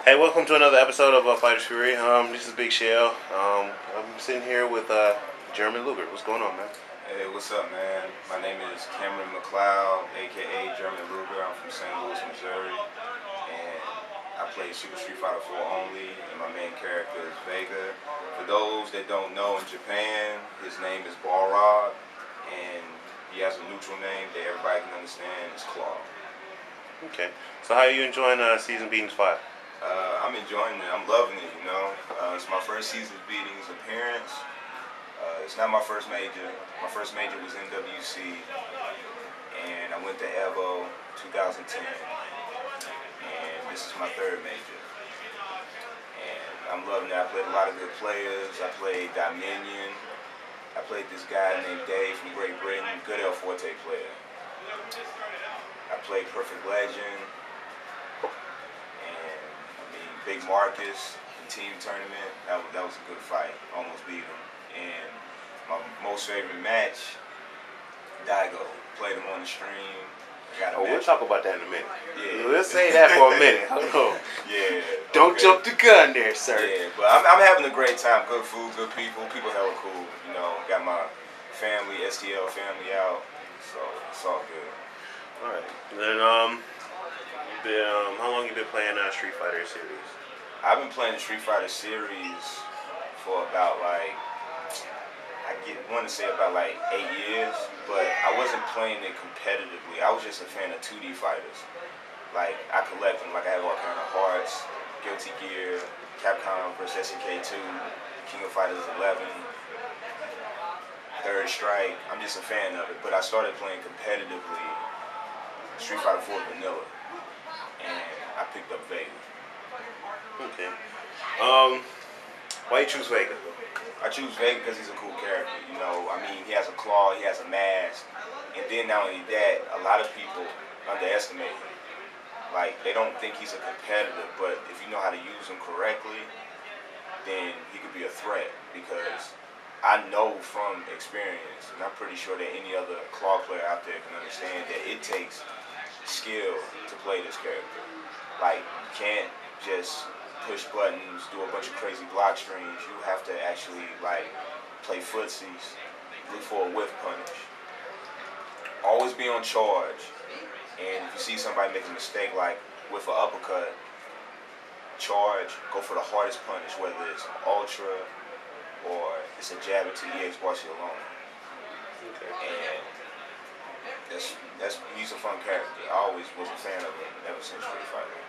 Hey, welcome to another episode of Fighters Fury. This is Big Shell. I'm sitting here with German Luger. What's going on, man? Hey, what's up, man? My name is Cameron McLeod, aka German Luger. I'm from St. Louis, Missouri, and I play Super Street Fighter 4 only, and my main character is Vega. For those that don't know, in Japan, his name is Balrog, and he has a neutral name that everybody can understand. It's Claw. Okay. So how are you enjoying Season Beatings 5? I'm enjoying it. I'm loving it, you know. It's my first season of Beatings appearance. It's not my first major. My first major was NWC, and I went to Evo 2010, and this is my third major. And I'm loving it. I played a lot of good players. I played Dominion. I played this guy named Dave from Great Britain, good El Forte player. I played Perfect Legend. Big Marcus in team tournament. That was a good fight. Almost beat him. And my most favorite match, Diago. Played him on the stream. We'll talk about that in a minute. Yeah. Let's say that for a minute. Hold on. Yeah. Don't jump the gun there, sir. Yeah, but I'm having a great time. Good food, good people. People hella cool. You know, got my family, STL family out. So it's all good. All right. Then how long you been playing Street Fighter series? I've been playing the Street Fighter series for about want to say about 8 years, but I wasn't playing it competitively. I was just a fan of 2D fighters. Like, I collect them. Like, I have all kind of Hearts, Guilty Gear, Capcom vs. SNK 2, King of Fighters 11, Third Strike. I'm just a fan of it, but I started playing competitively Street Fighter 4 Vanilla, and I picked up Vega. Okay. Why you choose Vega? I choose Vega because he's a cool character. You know, I mean, he has a claw, he has a mask, and then not only that, a lot of people underestimate him. Like, they don't think he's a competitor, but if you know how to use him correctly, then he could be a threat. Because I know from experience, and I'm pretty sure that any other claw player out there can understand that it takes skill to play this character. Like, you can't just push buttons, do a bunch of crazy block strings. You have to actually play footsies, look for a whiff punish. Always be on charge. And if you see somebody make a mistake like with an uppercut, charge, go for the hardest punish, whether it's ultra or it's a jab into EX Barcelona. Okay. And he's a fun character. I always was a fan of him ever since Street Fighter.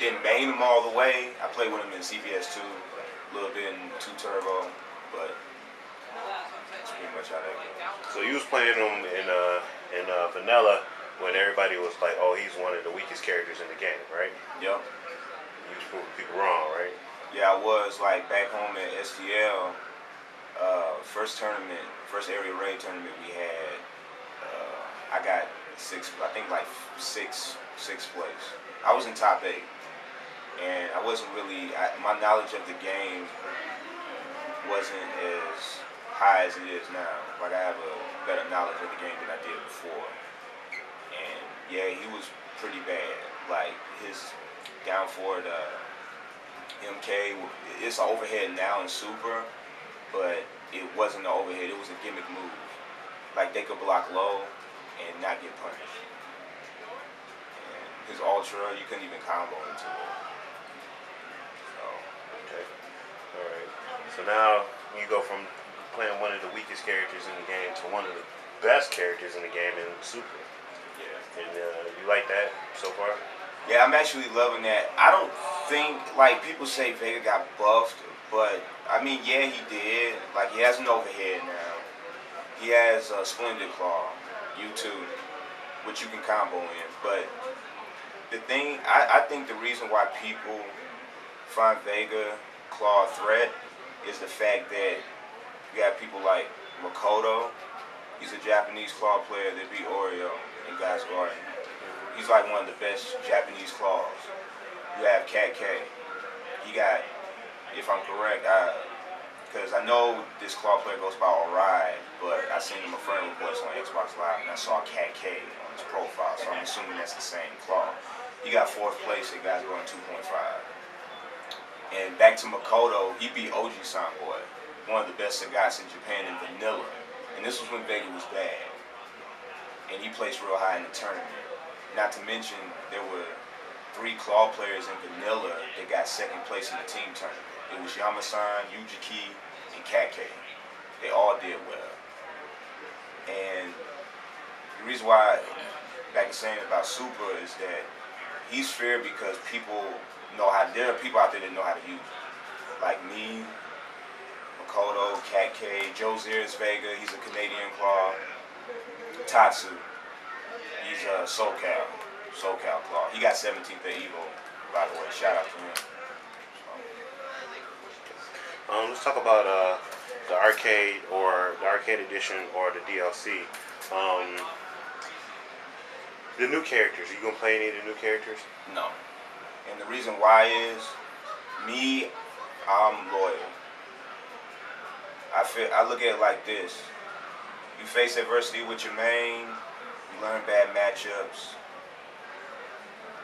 Didn't main him all the way. I played with him in CPS 2, a little bit in 2 Turbo, but that's pretty much how that goes. So you was playing him in Vanilla when everybody was like, "Oh, he's one of the weakest characters in the game," right? Yep. You was proving people wrong, right? Yeah, I was back home at STL. First area raid tournament we had. I got sixth place. I was in top 8, and I wasn't really. My knowledge of the game wasn't as high as it is now. Like, I have a better knowledge of the game than I did before. And yeah, he was pretty bad. Like, his down forward MK, it's an overhead now in Super, but it wasn't an overhead. It was a gimmick move. Like, they could block low and not get punished. And his ultra, you couldn't even combo into it. So, okay. All right. So now you go from playing one of the weakest characters in the game to one of the best characters in the game in Super. yeah. And you like that so far? Yeah, I'm actually loving that. I don't think, people say Vega got buffed, but, I mean, yeah, he did. Like, he has an overhead now. He has a Splendid Claw, U2, which you can combo in. But the thing, I think the reason why people find Vega Claw a threat is the fact that you got people like Makoto. He's a Japanese claw player that beat Oreo in God's Garden. He's like one of the best Japanese claws. You have Cat K. He got, if I'm correct, because I know this claw player goes by Alright, but I seen him a friend request on Xbox Live and I saw Cat K on his profile, so I'm assuming that's the same claw. He got 4th place at guys going 2.5. And back to Makoto, he beat OG Sanboy, one of the best Sagats in Japan in vanilla. And this was when Vega was bad. And he placed real high in the tournament. Not to mention, there were 3 claw players in vanilla that got second place in the team tournament. It was Yama-san, Yujiki, and Kake. They all did well. And the reason why, back to saying about Super, is that he's feared because people know how, there are people out there that know how to use it. Like me, Makoto, Kake, Joe Zier's Vega, he's a Canadian claw. Tatsu, he's a SoCal claw. He got 17th at Evo, by the way. Shout out to him. Let's talk about the arcade edition or the DLC. The new characters. Are you gonna play any of the new characters? No. And the reason why is, me, I'm loyal. I look at it like this. You face adversity with your main, you learn bad matchups.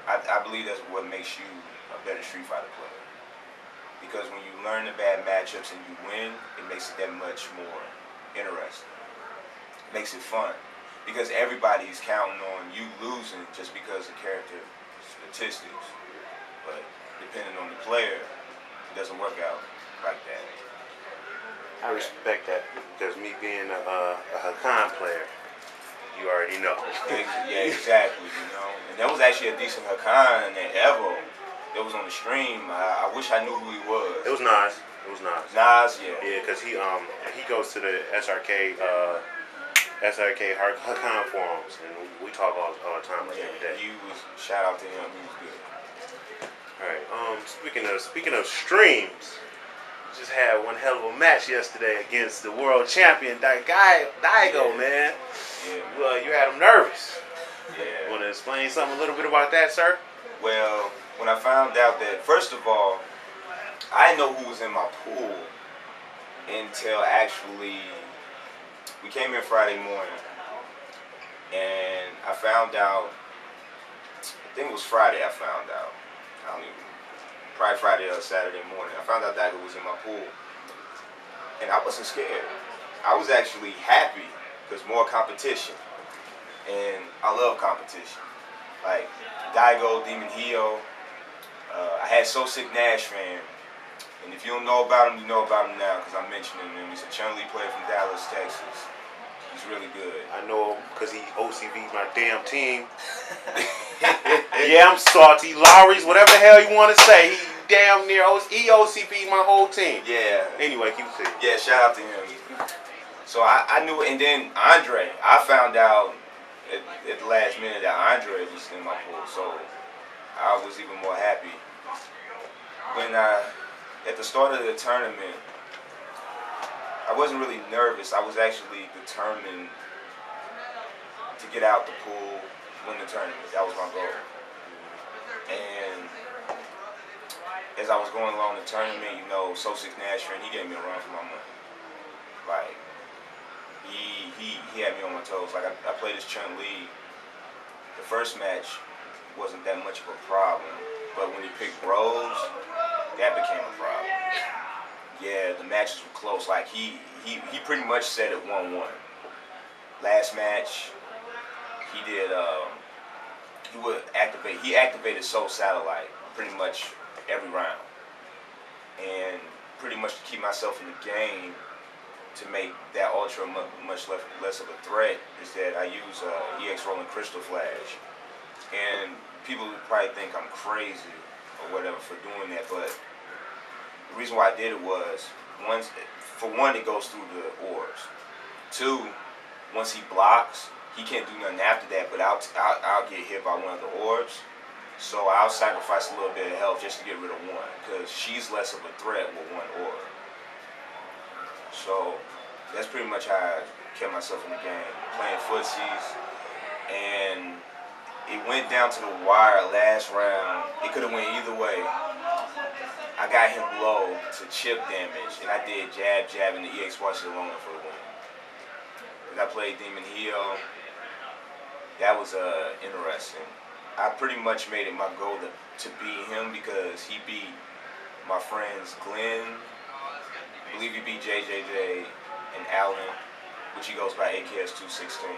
I believe that's what makes you a better Street Fighter player. Because when you learn the bad matchups and you win, it makes it that much more interesting. It makes it fun. Because everybody's counting on you losing just because of character statistics. But depending on the player, it doesn't work out like that. I respect that because me being a Hakan player, you already know. Yeah, exactly. You know, and that was actually a decent Hakan and Evo that was on the stream. I wish I knew who he was. It was Nas. It was Nas. Nas, yeah. Yeah, because he goes to the SRK Hakan forums, and we talk all the time, like every day. He was, shout out to him. He was good. All right. Speaking of streams. Just had one hell of a match yesterday against the world champion Diago, man. Yeah. Well, you had him nervous. Yeah. Want to explain something a little bit about that, sir? Well, when I found out that, first of all, I didn't know who was in my pool until actually we came in Friday morning, and I found out. I think it was Friday. I found out. I don't even. Probably Friday or Saturday morning. I found out that it was in my pool. And I wasn't scared. I was actually happy because more competition. And I love competition. Like Diago, Demon Hio. I had So Sick Nash fan. And if you don't know about him, you know about him now because I'm mentioning him. He's a Chun-Li player from Dallas, Texas. He's really good. I know him because he OCV'd my damn team. Yeah, I'm salty. Lowry's, whatever the hell you want to say. He damn near OCV'd my whole team. Yeah. Anyway, keep saying. Yeah, shout out to him. So I knew, and then Andre, I found out at the last minute that Andre was in my pool. So I was even more happy. When at the start of the tournament, I wasn't really nervous. I was actually determined to get out the pool, win the tournament. That was my goal. And as I was going along the tournament, you know, So Sick Nash, he gave me a run for my money. Like, he had me on my toes. Like, I played as Chun-Li. The first match wasn't that much of a problem. But when he picked Rose, that became a problem. Yeah, the matches were close. Like he pretty much said it 1-1. Last match, he did. He activated Soul Satellite pretty much every round, and pretty much to keep myself in the game to make that Ultra much less of a threat is that I use EX Rolling Crystal Flash, and people would probably think I'm crazy or whatever for doing that, but the reason why I did it was, for one, it goes through the orbs. 2, once he blocks, he can't do nothing after that, but I'll get hit by one of the orbs. So I'll sacrifice a little bit of health just to get rid of one, because she's less of a threat with one orb. So that's pretty much how I kept myself in the game, playing footsies, and it went down to the wire last round. It could have went either way. I got him low to chip damage, and I did jab, and the EX Barcelona for the win. And I played Demon Hio. That was interesting. I pretty much made it my goal to beat him because he beat my friends Glenn, I believe he beat JJJ, and Allen, which he goes by AKS 216,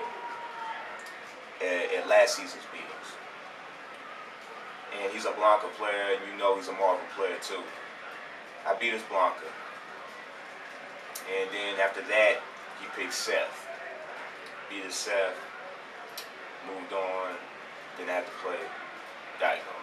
at last season's meetings. And he's a Blanca player, and you know he's a Marvel player too. I beat his Blanca. And then after that, he picked Seth. Beat his Seth, moved on, then I had to play Diago.